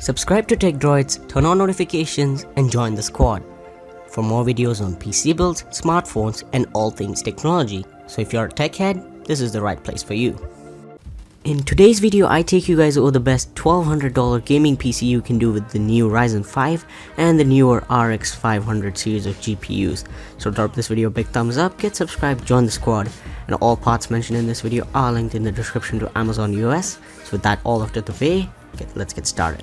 Subscribe to Tech Droids, turn on notifications, and join the squad for more videos on PC builds, smartphones, and all things technology. So if you're a tech head, this is the right place for you. In today's video, I take you guys over the best $1,200 gaming PC you can do with the new Ryzen 5 and the newer RX 500 series of GPUs. So drop this video a big thumbs up, get subscribed, join the squad, and all parts mentioned in this video are linked in the description to Amazon US. So with that all out of the way, let's get started.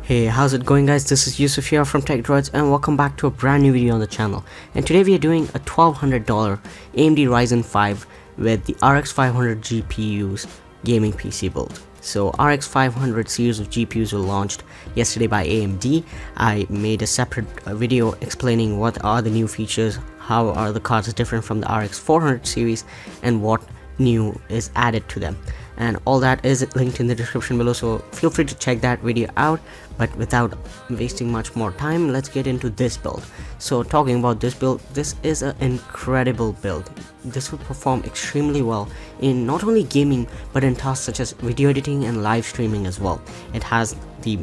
Hey, how's it going guys? This is Yusuf here from Tech Droids and welcome back to a brand new video on the channel. And today we are doing a $1,200 AMD Ryzen 5 with the RX 500 GPUs gaming PC build. So RX 500 series of GPUs were launched yesterday by AMD. I made a separate video explaining what are the new features, how are the cards different from the RX 400 series, and what new is added to them, and all that is linked in the description below, so feel free to check that video out. But without wasting much more time, let's get into this build. So talking about this build, this is an incredible build. This will perform extremely well in not only gaming but in tasks such as video editing and live streaming as well. It has the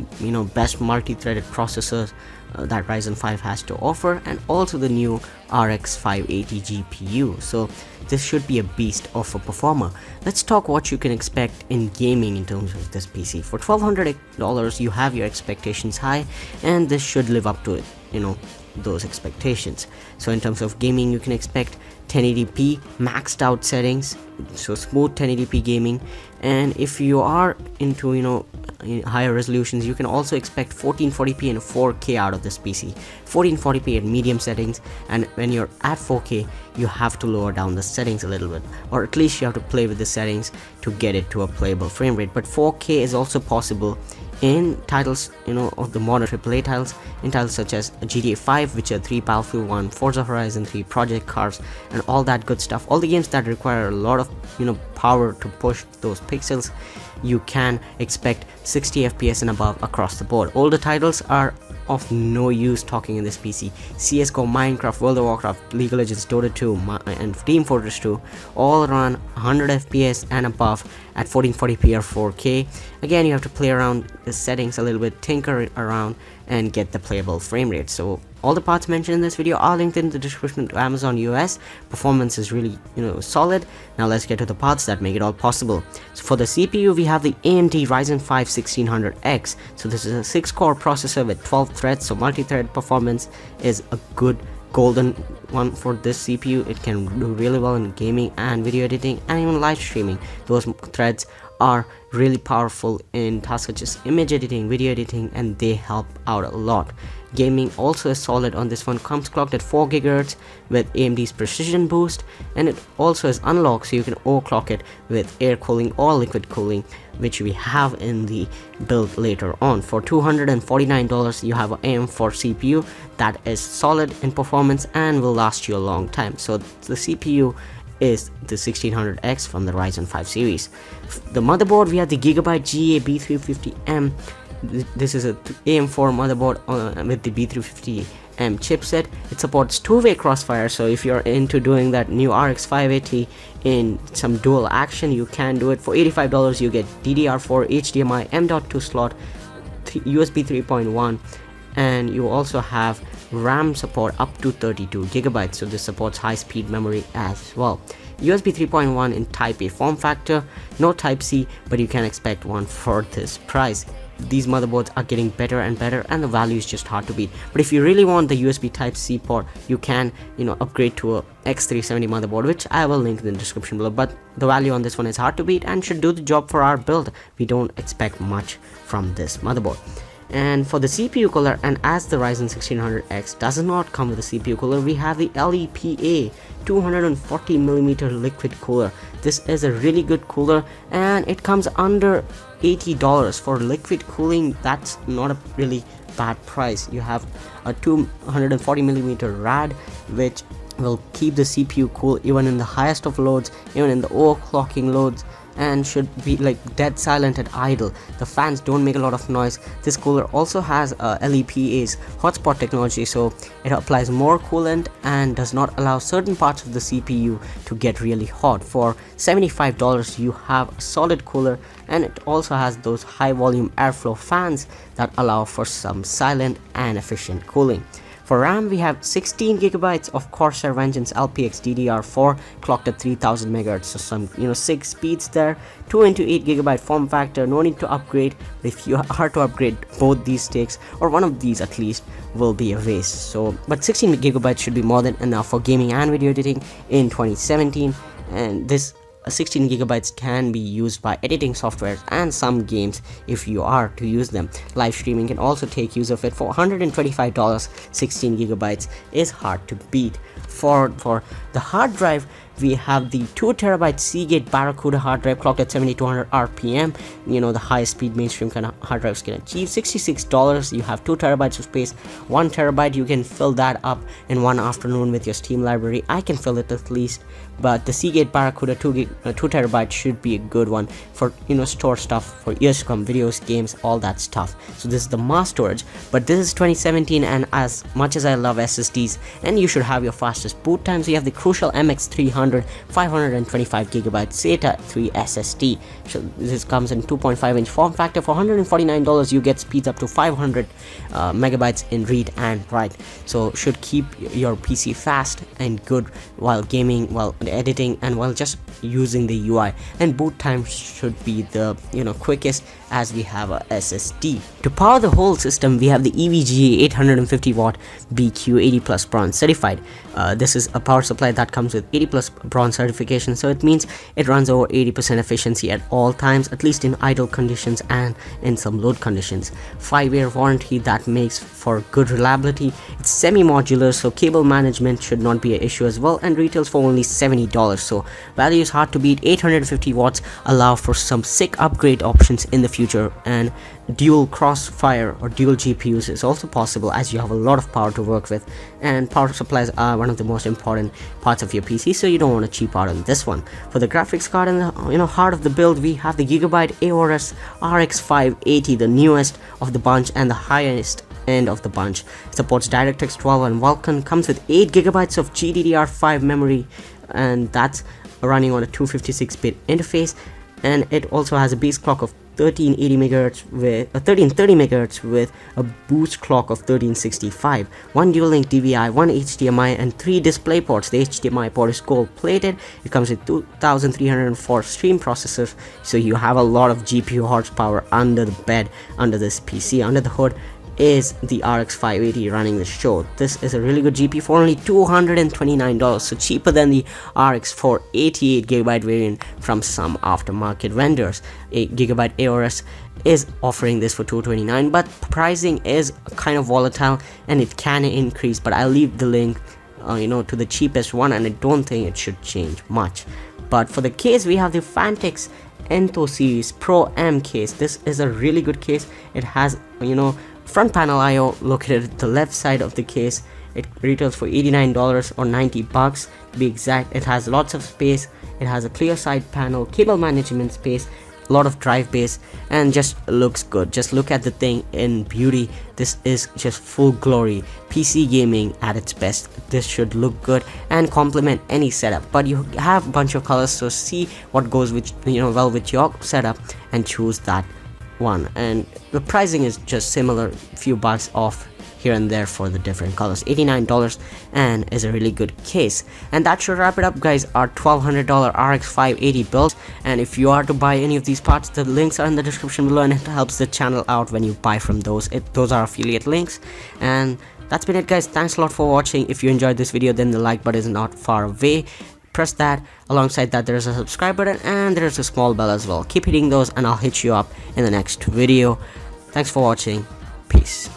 best multi-threaded processors that Ryzen 5 has to offer, and also the new RX 580 GPU. So this should be a beast of a performer. Let's talk what you can expect in gaming in terms of this PC. For $1,200 you have your expectations high, and this should live up to it, those expectations. So in terms of gaming, you can expect 1080p maxed out settings, so smooth 1080p gaming. And if you are into higher resolutions, you can also expect 1440p and 4K out of this PC. 1440p at medium settings, and when you're at 4K you have to lower down the settings a little bit, or at least you have to play with the settings to get it to a playable frame rate. But 4K is also possible in titles of the modern AAA titles, in titles such as GTA 5, Witcher 3, Battlefield 1, Forza Horizon 3, Project Cars, and all that good stuff. All the games that require a lot of power to push those pixels, you can expect 60 FPS and above across the board. Older titles are of no use talking in this PC. CSGO, Minecraft, World of Warcraft, League of Legends, Dota 2, and Team Fortress 2 all run 100 FPS and above at 1440p or 4K. Again, you have to play around the settings a little bit, tinker around, and get the playable frame rate. So all the parts mentioned in this video are linked in the description to Amazon US. Performance is really solid. Now let's get to the parts that make it all possible. So for the CPU, we have the AMD Ryzen 5 1600X. So this is a 6-core processor with 12 threads, so multi-thread performance is a good golden one for this CPU. It can do really well in gaming and video editing and even live streaming. Those threads are really powerful in tasks such as image editing, video editing, and they help out a lot. Gaming also is solid on this one, comes clocked at 4 GHz with AMD's precision boost, and it also is unlocked so you can overclock it with air cooling or liquid cooling, which we have in the build later on. For $249 you have an AM4 CPU that is solid in performance and will last you a long time. So the CPU is the 1600X from the Ryzen 5 series. The motherboard, we have the Gigabyte GA B350M. This is a AM4 motherboard with the B350M chipset. It supports two-way crossfire, so if you're into doing that new RX 580 in some dual action, you can do it. For $85 you get DDR4 HDMI M.2 slot, USB 3.1, and you also have RAM support up to 32 GB, so this supports high-speed memory as well. USB 3.1 in Type A form factor, no Type C, but you can expect one for this price. These motherboards are getting better and better, and the value is just hard to beat. But if you really want the USB Type C port, you can upgrade to a X370 motherboard, which I will link in the description below. But the value on this one is hard to beat and should do the job for our build. We don't expect much from this motherboard. And for the CPU cooler, and as the Ryzen 1600X does not come with a CPU cooler, we have the LEPA 240mm liquid cooler. This is a really good cooler, and it comes under $80 for liquid cooling. That's not a really bad price. You have a 240mm rad, which will keep the CPU cool even in the highest of loads, even in the overclocking loads, and should be like dead silent at idle. The fans don't make a lot of noise. This cooler also has LEPA's hotspot technology, so it applies more coolant and does not allow certain parts of the CPU to get really hot. For $75 you have a solid cooler, and it also has those high volume airflow fans that allow for some silent and efficient cooling. For RAM, we have 16GB of Corsair Vengeance LPX DDR4 clocked at 3000 MHz, so some 6 speeds there. 2 into 8GB form factor, no need to upgrade. But if you are to upgrade both these sticks, or one of these at least, will be a waste. But 16GB should be more than enough for gaming and video editing in 2017, and this 16GB can be used by editing softwares and some games if you are to use them. Live streaming can also take use of it. For $125, 16GB is hard to beat. For the hard drive, we have the 2TB Seagate Barracuda hard drive clocked at 7200 RPM. The highest speed mainstream kind of hard drives can achieve. $66, you have 2TB of space. 1TB, you can fill that up in one afternoon with your Steam library. I can fill it at least, but the Seagate Barracuda 2TB should be a good one for store stuff for years to come, videos, games, all that stuff. So this is the mass storage, but this is 2017, and as much as I love SSDs, and you should have your fastest boot times, we have the Crucial MX300 525GB SATA 3 SSD. So this comes in 2.5-inch form factor. For $149 you get speeds up to 500 megabytes in read and write, so should keep your PC fast and good while gaming, while editing, and while just using the UI. And boot time should be the quickest, as we have a SSD. To power the whole system, we have the EVGA 850W BQ80 Plus Bronze certified. This is a power supply that comes with 80 plus bronze certification, so it means it runs over 80% efficiency at all times, at least in idle conditions and in some load conditions. 5-year warranty that makes for good reliability. It's semi-modular, so cable management should not be an issue as well, and retails for only $70, so value is hard to beat. 850 watts allow for some sick upgrade options in the future, and dual crossfire or dual GPUs is also possible, as you have a lot of power to work with, and power supplies are one of the most important parts of your PC, so you don't want to cheap out on this one. For the graphics card and the heart of the build, we have the Gigabyte Aorus RX 580, the newest of the bunch and the highest end of the bunch. It supports DirectX 12 and Vulkan, comes with 8GB of GDDR5 memory, and that's running on a 256-bit interface, and it also has a base clock of 1380 MHz with 1330 MHz with a boost clock of 1365. One dual link DVI, one HDMI, and 3 display ports. The HDMI port is gold plated. It comes with 2304 stream processors, so you have a lot of GPU horsepower under the bed, under this PC. Under the hood is the RX 580 running the show. This is a really good GPU for only $229, so cheaper than the RX 488GB variant from some aftermarket vendors. 8GB Aorus is offering this for $229, but pricing is kind of volatile and it can increase, but I'll leave the link to the cheapest one, and I don't think it should change much. But for the case, we have the Phanteks Enthoo Series Pro M case. This is a really good case. It has front panel IO located at the left side of the case. It retails for $89 or $90 to be exact. It has lots of space. It has a clear side panel, cable management space, a lot of drive base, and just looks good. Just look at the thing in beauty. This is just full glory PC gaming at its best. This should look good and complement any setup, but you have a bunch of colors, so see what goes with well with your setup and choose that one. And the pricing is just similar, few bucks off here and there for the different colors. $89 and is a really good case. And that should wrap it up, guys, our $1200 RX 580 build. And if you are to buy any of these parts, the links are in the description below, and it helps the channel out when you buy from those. Those are affiliate links. And that's been it, guys. Thanks a lot for watching. If you enjoyed this video, then the like button is not far away. Press that. Alongside that, there's a subscribe button and there's a small bell as well. Keep hitting those and I'll hit you up in the next video. Thanks for watching. Peace.